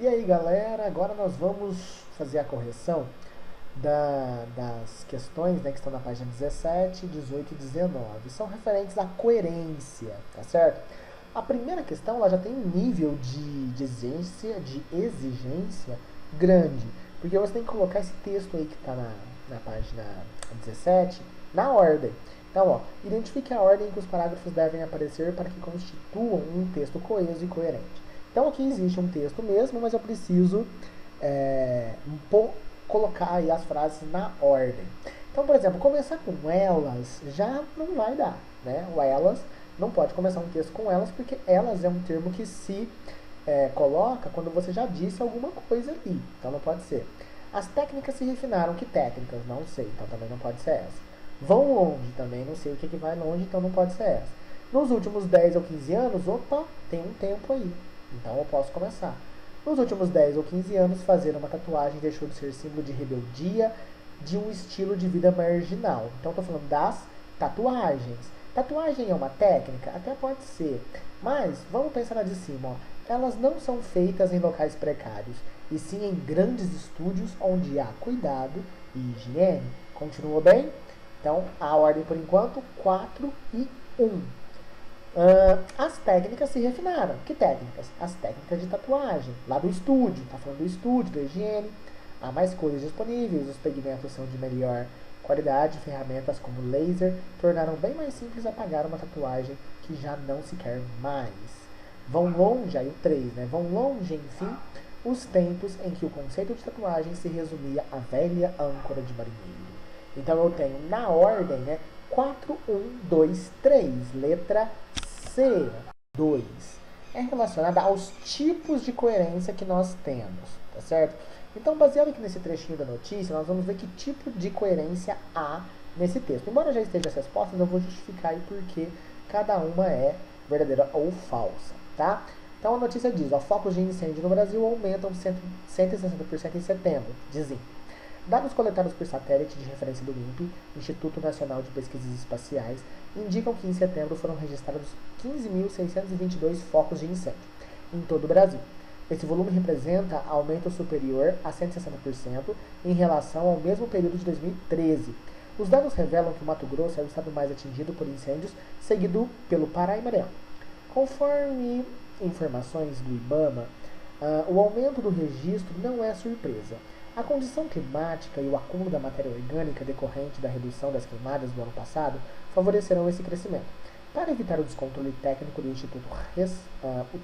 E aí galera, agora nós vamos fazer a correção das questões, né, que estão na página 17, 18 e 19. São referentes à coerência, tá certo? A primeira questão ela já tem um nível de exigência grande, porque você tem que colocar esse texto aí que está na página 17 na ordem. Então, ó, identifique a ordem em que os parágrafos devem aparecer para que constituam um texto coeso e coerente. Então aqui existe um texto mesmo, mas eu preciso colocar aí as frases na ordem. Então, por exemplo, começar com elas já não vai dar, né? O elas não pode começar um texto com elas, porque elas é um termo que se coloca quando você já disse alguma coisa ali. Então não pode ser. As técnicas se refinaram. Que técnicas? Não sei, então também não pode ser essa. Vão longe, também não sei o que vai longe, então não pode ser essa. Nos últimos 10 ou 15 anos, opa, tem um tempo aí. Então eu posso começar. Nos últimos 10 ou 15 anos, fazer uma tatuagem deixou de ser símbolo de rebeldia, de um estilo de vida marginal. Então estou falando das tatuagens. Tatuagem é uma técnica? Até pode ser. Mas vamos pensar na de cima. Ó. Elas não são feitas em locais precários, e sim em grandes estúdios onde há cuidado e higiene. Continuou bem? Então, a ordem por enquanto, 4 e 1. As técnicas se refinaram. Que técnicas? As técnicas de tatuagem. Lá do estúdio. Tá falando do estúdio, da higiene. Há mais cores disponíveis. Os pigmentos são de melhor qualidade. Ferramentas como laser tornaram bem mais simples apagar uma tatuagem que já não se quer mais. Vão longe, aí o 3, né? Vão longe, enfim, os tempos em que o conceito de tatuagem se resumia à velha âncora de marinheiro. Então eu tenho na ordem, né? 4, 1, 2, 3. Letra C. 2. É relacionada aos tipos de coerência que nós temos, tá certo? Então, baseado aqui nesse trechinho da notícia, nós vamos ver que tipo de coerência há nesse texto. Embora já esteja as respostas, eu vou justificar aí porque cada uma é verdadeira ou falsa, tá? Então a notícia diz, ó, focos de incêndio no Brasil aumentam 160% em setembro, dizem. Dados coletados por satélite de referência do INPE, Instituto Nacional de Pesquisas Espaciais, indicam que em setembro foram registrados 15.622 focos de incêndio em todo o Brasil. Esse volume representa aumento superior a 160% em relação ao mesmo período de 2013. Os dados revelam que o Mato Grosso é o estado mais atingido por incêndios, seguido pelo Pará e Maranhão. Conforme informações do IBAMA, o aumento do registro não é surpresa. A condição climática e o acúmulo da matéria orgânica decorrente da redução das queimadas do ano passado favorecerão esse crescimento. Para evitar o descontrole técnico do Instituto,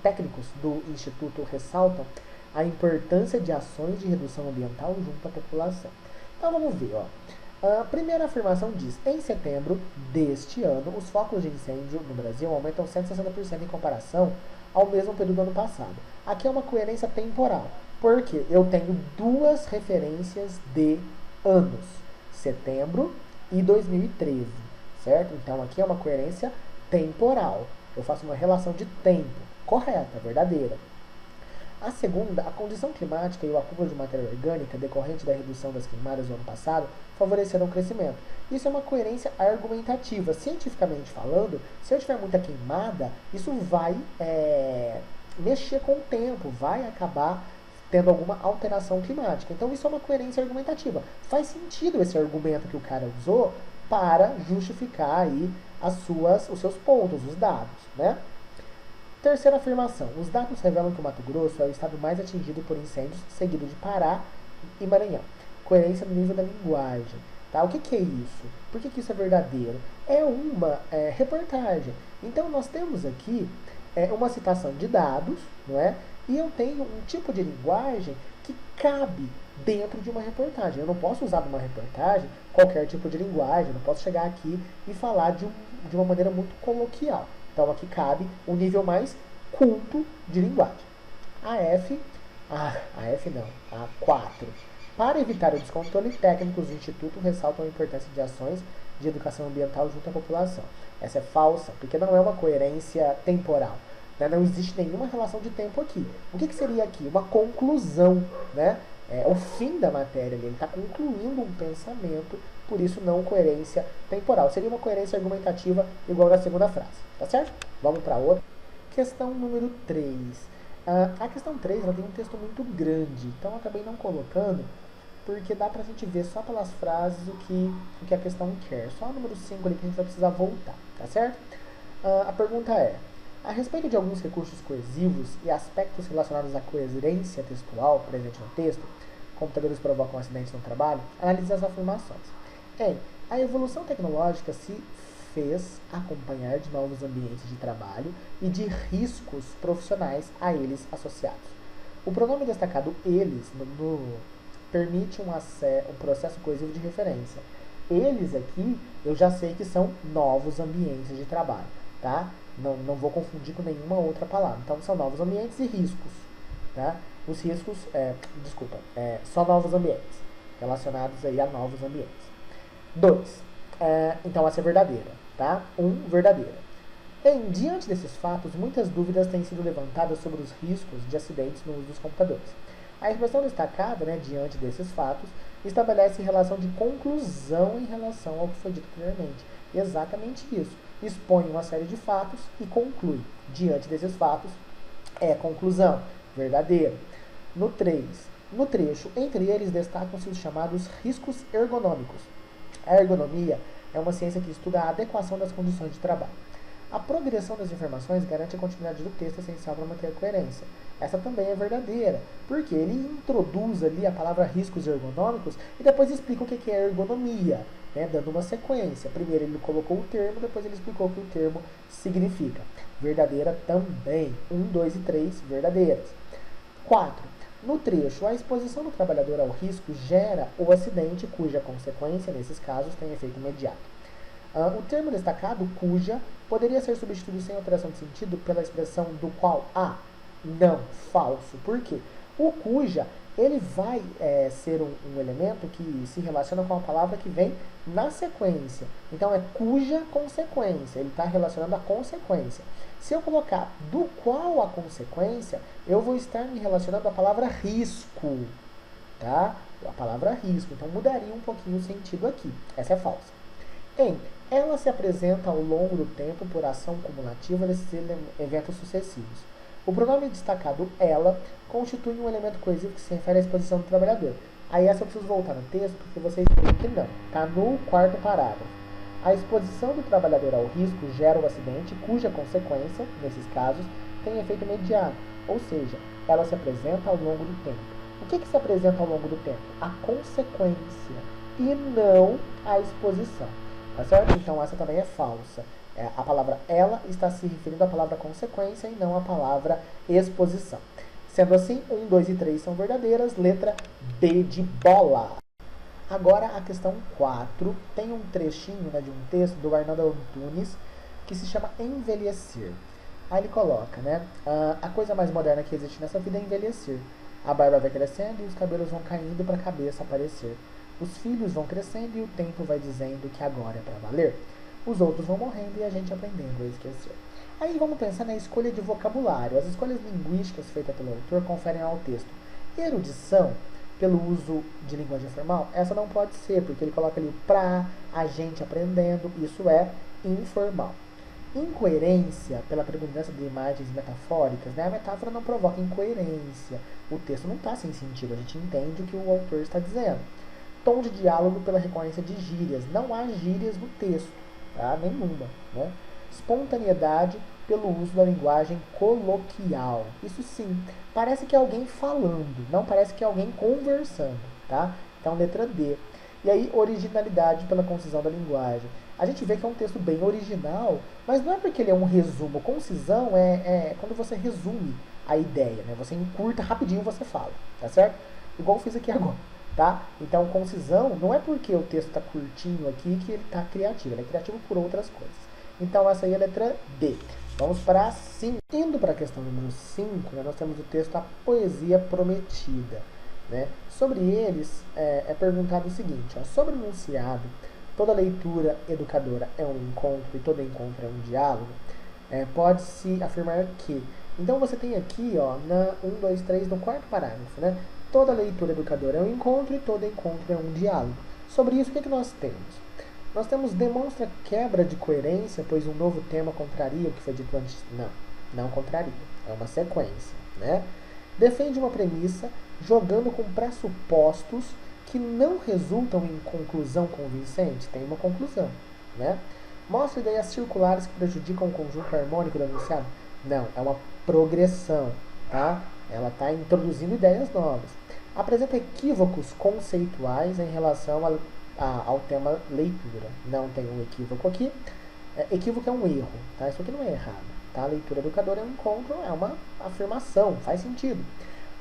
técnicos do Instituto ressaltam a importância de ações de redução ambiental junto à população. Então vamos ver, ó. A primeira afirmação diz, em setembro deste ano, os focos de incêndio no Brasil aumentam 160% em comparação ao mesmo período do ano passado. Aqui é uma coerência temporal, porque eu tenho duas referências de anos, setembro e 2013, certo? Então aqui é uma coerência temporal. Eu faço uma relação de tempo correta, verdadeira. A segunda, a condição climática e o acúmulo de matéria orgânica decorrente da redução das queimadas do ano passado favoreceram o crescimento. Isso é uma coerência argumentativa. Cientificamente falando, se eu tiver muita queimada, isso vai mexer com o tempo, vai acabar tendo alguma alteração climática. Então isso é uma coerência argumentativa. Faz sentido esse argumento que o cara usou para justificar aí os seus pontos, os dados, né? Terceira afirmação. Os dados revelam que o Mato Grosso é o estado mais atingido por incêndios, seguido de Pará e Maranhão. Coerência no nível da linguagem. Tá? O que é isso? Por que isso é verdadeiro? É uma reportagem. Então nós temos aqui uma citação de dados, não é? E eu tenho um tipo de linguagem que cabe dentro de uma reportagem. Eu não posso usar numa reportagem qualquer tipo de linguagem, eu não posso chegar aqui e falar de uma maneira muito coloquial. Então aqui cabe o nível mais culto de linguagem. A 4. Para evitar o descontrole, técnicos do Instituto ressaltam a importância de ações de educação ambiental junto à população. Essa é falsa, porque não é uma coerência temporal. Né? Não existe nenhuma relação de tempo aqui. O que seria aqui? Uma conclusão, né? O fim da matéria, ele está concluindo um pensamento, por isso não coerência temporal. Seria uma coerência argumentativa igual na segunda frase, tá certo? Vamos para outra. Questão número 3. A questão 3 ela tem um texto muito grande, então eu acabei não colocando, porque dá pra gente ver só pelas frases o que a questão quer. Só o número 5 ali que a gente vai precisar voltar, tá certo? A pergunta é: a respeito de alguns recursos coesivos e aspectos relacionados à coerência textual presente no texto, computadores provocam acidentes no trabalho, analise as afirmações. A evolução tecnológica se fez acompanhar de novos ambientes de trabalho e de riscos profissionais a eles associados. O pronome destacado eles permite um processo coesivo de referência. Eles aqui eu já sei que são novos ambientes de trabalho, tá? Não vou confundir com nenhuma outra palavra. Então são novos ambientes e riscos, tá? Os riscos, só novos ambientes, relacionados aí a novos ambientes. 2. Então essa é verdadeira, tá? 1, verdadeira. Diante desses fatos, muitas dúvidas têm sido levantadas sobre os riscos de acidentes no uso dos computadores. A expressão destacada, diante desses fatos, estabelece relação de conclusão em relação ao que foi dito anteriormente. Exatamente isso. Expõe uma série de fatos e conclui. Diante desses fatos, é conclusão. Verdadeira. No 3. No trecho, entre eles destacam-se os chamados riscos ergonômicos. A ergonomia é uma ciência que estuda a adequação das condições de trabalho. A progressão das informações garante a continuidade do texto essencial para manter a coerência. Essa também é verdadeira, porque ele introduz ali a palavra riscos ergonômicos e depois explica o que é ergonomia, dando uma sequência. Primeiro ele colocou o termo, depois ele explicou o que o termo significa. Verdadeira também. 1, 2 e 3, verdadeiras. 4. No trecho, a exposição do trabalhador ao risco gera o acidente, cuja consequência, nesses casos, tem efeito imediato. O termo destacado, cuja, poderia ser substituído sem alteração de sentido pela expressão do qual a. Não, falso. Por quê? O cuja, ele vai ser um elemento que se relaciona com a palavra que vem na sequência. Então, é cuja consequência. Ele está relacionando a consequência. Se eu colocar do qual a consequência, eu vou estar me relacionando à palavra risco. Tá? A palavra risco. Então, mudaria um pouquinho o sentido aqui. Essa é falsa. Ela se apresenta ao longo do tempo por ação cumulativa desses eventos sucessivos. O pronome destacado ela constitui um elemento coesivo que se refere à exposição do trabalhador. Aí essa eu preciso voltar no texto porque vocês veem que não. Está no 4º parágrafo. A exposição do trabalhador ao risco gera o acidente, cuja consequência, nesses casos, tem efeito imediato. Ou seja, ela se apresenta ao longo do tempo. O que se apresenta ao longo do tempo? A consequência e não a exposição. Tá certo? Então essa também é falsa. A palavra ela está se referindo à palavra consequência e não à palavra exposição. Sendo assim, 1, 2 e 3 são verdadeiras. Letra B de bola. Agora a questão 4 tem um trechinho de um texto do Arnaldo Antunes que se chama Envelhecer. Aí ele coloca, a coisa mais moderna que existe nessa vida é envelhecer. A barba vai crescendo e os cabelos vão caindo para a cabeça aparecer. Os filhos vão crescendo e o tempo vai dizendo que agora é para valer. Os outros vão morrendo e a gente aprendendo a esquecer. Aí vamos pensar na escolha de vocabulário. As escolhas linguísticas feitas pelo autor conferem ao texto erudição pelo uso de linguagem formal. Essa não pode ser, porque ele coloca ali pra, a gente aprendendo. Isso é informal. Incoerência pela predominância de imagens metafóricas. A metáfora não provoca incoerência. O texto não está sem sentido. A gente entende o que o autor está dizendo. Tom de diálogo pela recorrência de gírias. Não há gírias no texto, tá? Nenhuma. Espontaneidade pelo uso da linguagem coloquial. Isso sim, parece que é alguém falando, não parece que é alguém conversando, tá? Então, letra D. E aí, originalidade pela concisão da linguagem. A gente vê que é um texto bem original, mas não é porque ele é um resumo. Concisão é quando você resume a ideia, Você encurta rapidinho, você fala, tá certo? Igual eu fiz aqui agora. Tá? Então, concisão não é porque o texto está curtinho aqui que ele está criativo. Ele é criativo por outras coisas. Então, essa aí é a letra D. Vamos para a 5. Indo para a questão número 5, nós temos o texto A Poesia Prometida. Sobre eles, é perguntado o seguinte. Sobre o enunciado, toda leitura educadora é um encontro e todo encontro é um diálogo. Pode-se afirmar que... Então, você tem aqui, na 1, 2, 3, no 4º parágrafo, Toda leitura educadora é um encontro e todo encontro é um diálogo. Sobre isso, o que nós temos? Nós temos demonstra quebra de coerência, pois um novo tema contraria o que foi dito antes. Não contraria. É uma sequência. né? Defende uma premissa jogando com pressupostos que não resultam em conclusão convincente. Tem uma conclusão, né? Mostra ideias circulares que prejudicam o conjunto harmônico do enunciado. Não, é uma progressão, tá? Ela está introduzindo ideias novas. Apresenta equívocos conceituais em relação ao tema leitura. Não tem um equívoco aqui. Equívoco é um erro, tá? Isso aqui não é errado, tá? A leitura educadora é um encontro, é uma afirmação, faz sentido.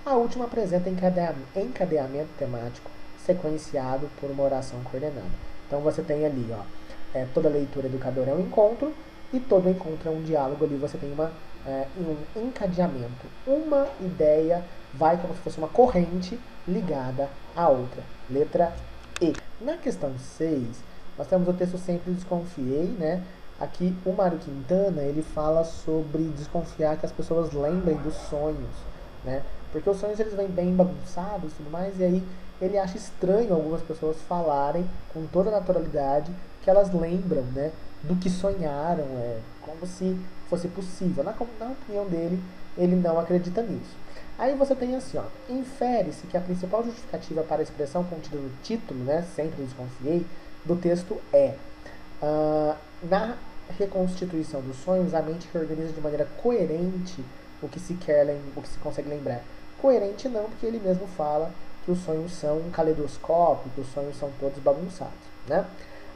A última apresenta encadeamento temático sequenciado por uma oração coordenada. Então você tem ali, ó, toda leitura educadora é um encontro e todo encontro é um diálogo. Ali você tem um encadeamento. Uma ideia vai como se fosse uma corrente ligada à outra. Letra E. Na questão 6, nós temos o texto Sempre Desconfiei, né? Aqui o Mário Quintana, ele fala sobre desconfiar que as pessoas lembrem dos sonhos, né? Porque os sonhos eles vêm bem bagunçados e tudo mais, e aí ele acha estranho algumas pessoas falarem com toda naturalidade que elas lembram, né, do que sonharam, como se fosse possível. Na opinião dele, ele não acredita nisso. Aí você tem assim, ó, infere-se que a principal justificativa para a expressão contida no título, né, Sempre Desconfiei, do texto na reconstituição dos sonhos, a mente reorganiza de maneira coerente o que se consegue lembrar. Coerente não, porque ele mesmo fala que os sonhos são um caleidoscópio, que os sonhos são todos bagunçados, né?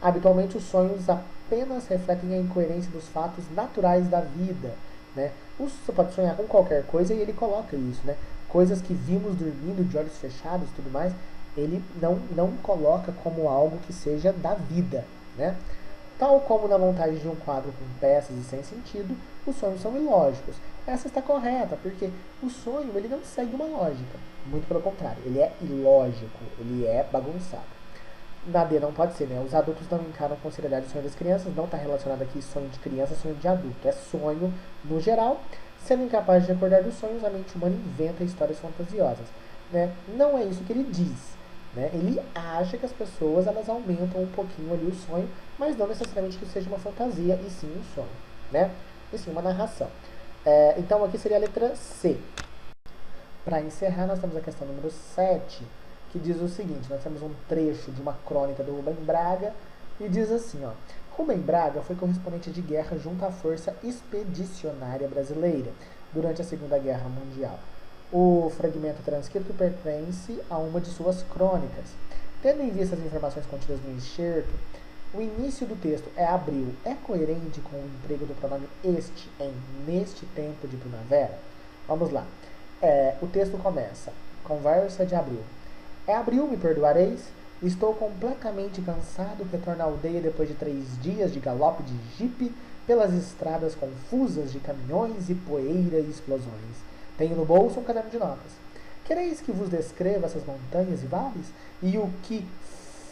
Habitualmente os sonhos apenas refletem a incoerência dos fatos naturais da vida, né? Você pode sonhar com qualquer coisa e ele coloca isso, né? Coisas que vimos dormindo de olhos fechados e tudo mais, ele não coloca como algo que seja da vida, né? Tal como na montagem de um quadro com peças e sem sentido, os sonhos são ilógicos. Essa está correta, porque o sonho ele não segue uma lógica. Muito pelo contrário, ele é ilógico, ele é bagunçado. Na D não pode ser, né? Os adultos não encaram com seriedade o sonho das crianças, não está relacionado aqui sonho de criança, sonho de adulto. É sonho no geral. Sendo incapaz de recordar dos sonhos, a mente humana inventa histórias fantasiosas, né? Não é isso que ele diz. Né? Ele acha que as pessoas elas aumentam um pouquinho ali o sonho, mas não necessariamente que seja uma fantasia, e sim um sonho, né? E sim uma narração. Então aqui seria a letra C. Para encerrar, nós temos a questão número 7, que diz o seguinte: nós temos um trecho de uma crônica do Rubem Braga, e diz assim, ó: Rubem Braga foi correspondente de guerra junto à Força Expedicionária Brasileira durante a Segunda Guerra Mundial. O fragmento transcrito pertence a uma de suas crônicas. Tendo em vista as informações contidas no enxerto, o início do texto é abril. É coerente com o emprego do pronome este em neste tempo de primavera? Vamos lá. O texto começa. Conversa de abril. É abril, me perdoareis? Estou completamente cansado, retorno à aldeia depois de 3 dias de galope de jipe pelas estradas confusas de caminhões e poeira e explosões. Tenho no bolso um caderno de notas. Quereis que vos descreva essas montanhas e vales? E o que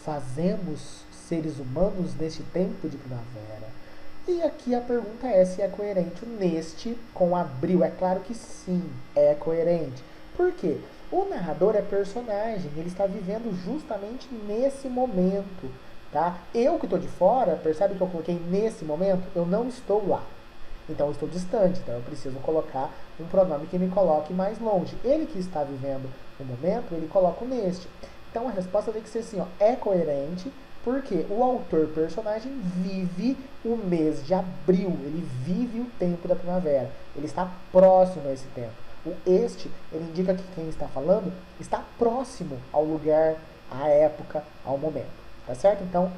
fazemos, seres humanos, neste tempo de primavera? E aqui a pergunta é se é coerente o neste com abril. É claro que sim, é coerente. Por quê? O narrador é personagem, ele está vivendo justamente nesse momento, tá? Eu que estou de fora, percebe que eu coloquei nesse momento? Eu não estou lá. Então eu estou distante, então eu preciso colocar um pronome que me coloque mais longe. Ele que está vivendo o momento, ele coloca o neste. Então a resposta tem que ser assim, ó, é coerente, porque o autor personagem vive o mês de abril, ele vive o tempo da primavera, ele está próximo a esse tempo. O este, ele indica que quem está falando está próximo ao lugar, à época, ao momento, tá certo? Então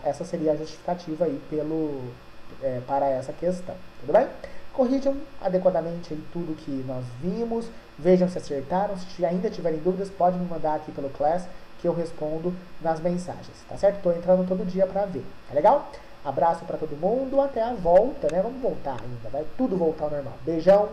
essa seria a justificativa aí para essa questão, tudo bem? Corrijam adequadamente aí tudo que nós vimos, vejam se acertaram, se ainda tiverem dúvidas, pode me mandar aqui pelo Class, que eu respondo nas mensagens, tá certo? Estou entrando todo dia para ver, tá legal? Abraço para todo mundo, até a volta, né? Vamos voltar ainda, vai tudo voltar ao normal. Beijão!